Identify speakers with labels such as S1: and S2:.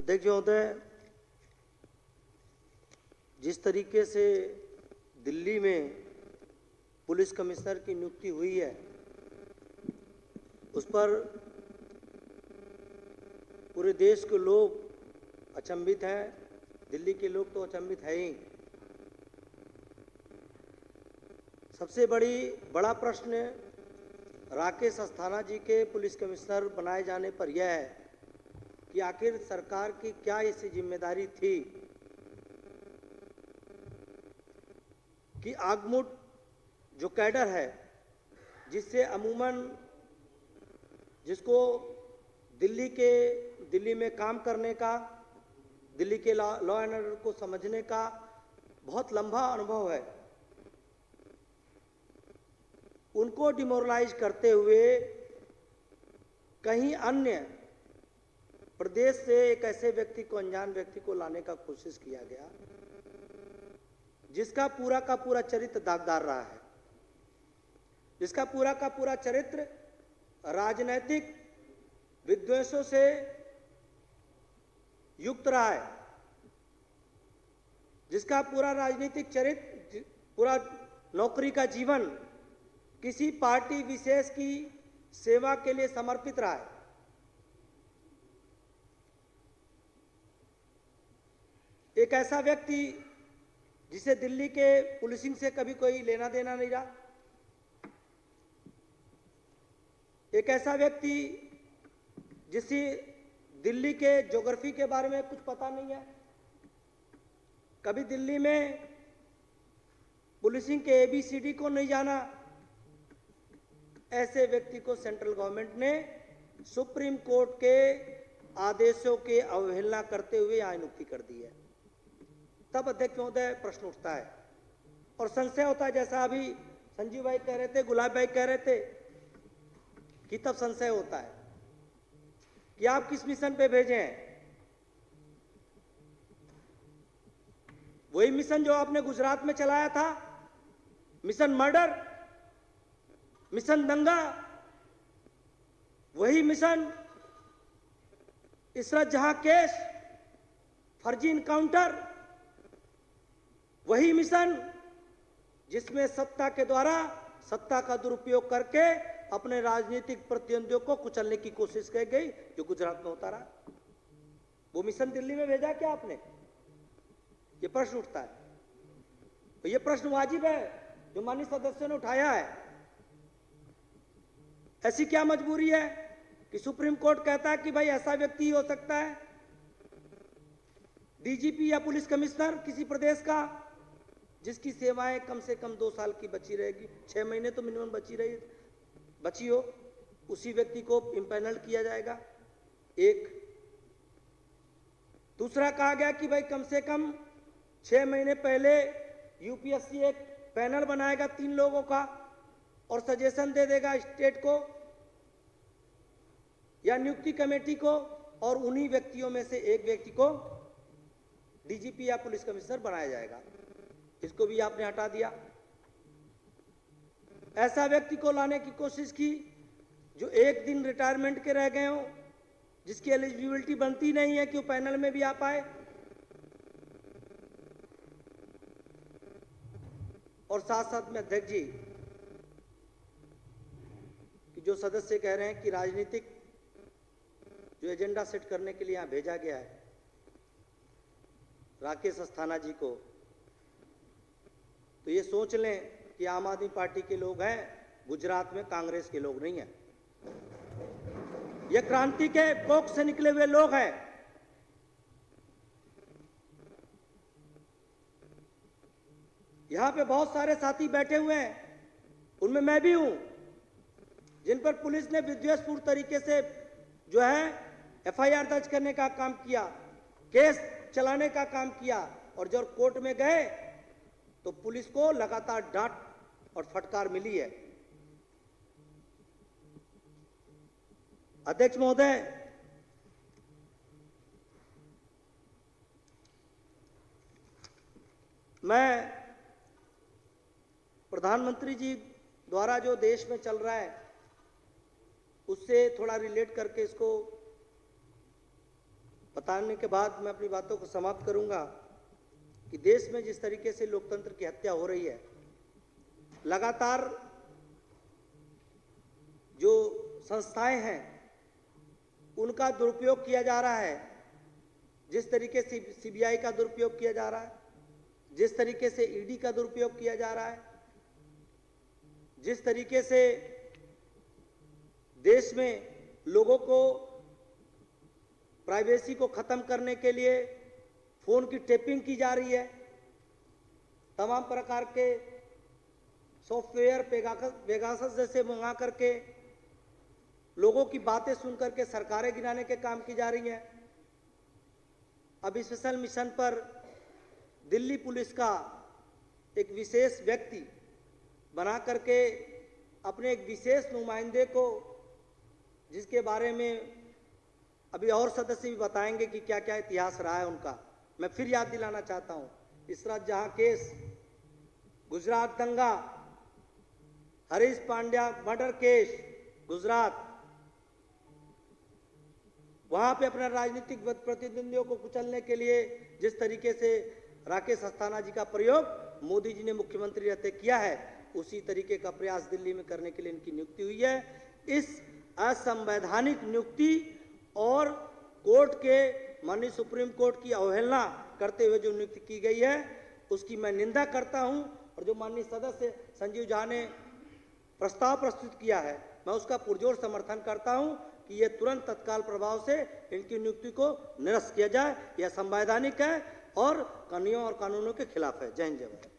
S1: अध्यक्ष महोदय, जिस तरीके से दिल्ली में पुलिस कमिश्नर की नियुक्ति हुई है, उस पर पूरे देश के लोग अचंभित हैं। दिल्ली के लोग तो अचंभित हैं ही। सबसे बड़ा प्रश्न राकेश अस्थाना जी के पुलिस कमिश्नर बनाए जाने पर यह है कि आखिर सरकार की क्या ऐसी जिम्मेदारी थी कि आगमुट जो कैडर है, जिससे अमूमन जिसको दिल्ली में काम करने का, दिल्ली के लॉ एंड ऑर्डर को समझने का बहुत लंबा अनुभव है, उनको डिमोरलाइज करते हुए कहीं अन्य प्रदेश से एक ऐसे व्यक्ति को, अनजान व्यक्ति को लाने का कोशिश किया गया जिसका पूरा का पूरा चरित्र दागदार रहा है, जिसका पूरा का पूरा चरित्र राजनैतिक विद्वेषों से युक्त रहा है, जिसका पूरा राजनीतिक चरित्र, पूरा नौकरी का जीवन किसी पार्टी विशेष की सेवा के लिए समर्पित रहा है। एक ऐसा व्यक्ति जिसे दिल्ली के पुलिसिंग से कभी कोई लेना देना नहीं रहा, एक ऐसा व्यक्ति जिसे दिल्ली के ज्योग्राफी के बारे में कुछ पता नहीं है, कभी दिल्ली में पुलिसिंग के ABCD को नहीं जाना, ऐसे व्यक्ति को सेंट्रल गवर्नमेंट ने सुप्रीम कोर्ट के आदेशों की अवहेलना करते हुए यहाँ नियुक्ति कर दी है। तब अध्यक्ष महोदय प्रश्न उठता है और संशय होता है, जैसा अभी संजीव भाई कह रहे थे, गुलाब भाई कह रहे थे कि तब संशय होता है कि आप किस मिशन पे भेजे हैं। वही मिशन जो आपने गुजरात में चलाया था, मिशन मर्डर, मिशन दंगा, वही मिशन इशरत जहां केस, फर्जी इनकाउंटर, वही मिशन जिसमें सत्ता के द्वारा सत्ता का दुरुपयोग करके अपने राजनीतिक प्रतिद्वंदियों को कुचलने की कोशिश की गई, जो गुजरात में होता रहा। वो मिशन दिल्ली में भेजा क्या आपने? ये प्रश्न उठता है। तो ये प्रश्न वाजिब है जो माननीय सदस्यों ने उठाया है। ऐसी क्या मजबूरी है कि सुप्रीम कोर्ट कहता है कि भाई ऐसा व्यक्ति हो सकता है, DGP या पुलिस कमिश्नर किसी प्रदेश का, जिसकी सेवाएं कम से कम 2 साल की बची रहेगी, 6 महीने तो मिनिमम बची हो, उसी व्यक्ति को इंपैनल किया जाएगा। एक दूसरा कहा गया कि भाई कम से कम 6 महीने पहले UPSC एक पैनल बनाएगा 3 लोगों का और सजेशन दे देगा स्टेट को या नियुक्ति कमेटी को, और उन्हीं व्यक्तियों में से एक व्यक्ति को DGP या पुलिस कमिश्नर बनाया जाएगा। इसको भी आपने हटा दिया। ऐसा व्यक्ति को लाने की कोशिश की जो एक दिन रिटायरमेंट के रह गए हो, जिसकी एलिजिबिलिटी बनती नहीं है कि वो पैनल में भी आ पाए। और साथ साथ में अध्यक्ष जी कि जो सदस्य कह रहे हैं कि राजनीतिक जो एजेंडा सेट करने के लिए यहां भेजा गया है राकेश अस्थाना जी को, तो ये सोच लें कि आम आदमी पार्टी के लोग हैं, गुजरात में कांग्रेस के लोग नहीं हैं। ये क्रांति के कोख से निकले हुए लोग हैं। यहां पे बहुत सारे साथी बैठे हुए हैं, उनमें मैं भी हूं, जिन पर पुलिस ने विद्वेषपूर्ण तरीके से जो है FIR दर्ज करने का काम किया, केस चलाने का काम किया, और जब कोर्ट में गए तो पुलिस को लगातार डांट और फटकार मिली है। अध्यक्ष महोदय, मैं प्रधानमंत्री जी द्वारा जो देश में चल रहा है उससे थोड़ा रिलेट करके इसको बताने के बाद मैं अपनी बातों को समाप्त करूंगा कि देश में जिस तरीके से लोकतंत्र की हत्या हो रही है, लगातार जो संस्थाएं हैं उनका दुरुपयोग किया जा रहा है। जिस तरीके से सीबीआई का दुरुपयोग किया जा रहा है, जिस तरीके से ईडी का दुरुपयोग किया जा रहा है, जिस तरीके से देश में लोगों को प्राइवेसी को खत्म करने के लिए फोन की टेपिंग की जा रही है, तमाम प्रकार के सॉफ्टवेयर पेगासस जैसे मंगा करके लोगों की बातें सुन करके सरकारें गिराने के काम की जा रही हैं। अब स्पेशल मिशन पर दिल्ली पुलिस का एक विशेष व्यक्ति बना करके अपने एक विशेष नुमाइंदे को, जिसके बारे में अभी और सदस्य भी बताएंगे कि क्या क्या इतिहास रहा है उनका, मैं फिर याद दिलाना चाहता हूं। इशरत जहां केस, गुजरात दंगा, हरीश पांड्या मर्डर केस गुजरात, वहां पे अपने राजनीतिक प्रतिद्वंदियों को कुचलने के लिए जिस तरीके से राकेश अस्थाना जी का प्रयोग मोदी जी ने मुख्यमंत्री रहते किया है, उसी तरीके का प्रयास दिल्ली में करने के लिए इनकी नियुक्ति हुई है। इस असंवैधानिक नियुक्ति और कोर्ट के, माननीय सुप्रीम कोर्ट की अवहेलना करते हुए जो नियुक्ति की गई है उसकी मैं निंदा करता हूं। और जो माननीय सदस्य संजीव झा ने प्रस्ताव प्रस्तुत किया है, मैं उसका पुरजोर समर्थन करता हूं कि यह तुरंत तत्काल प्रभाव से इनकी नियुक्ति को निरस्त किया जाए। यह संवैधानिक है और नियम और कानूनों के खिलाफ है। जय हिंद, जय भारत।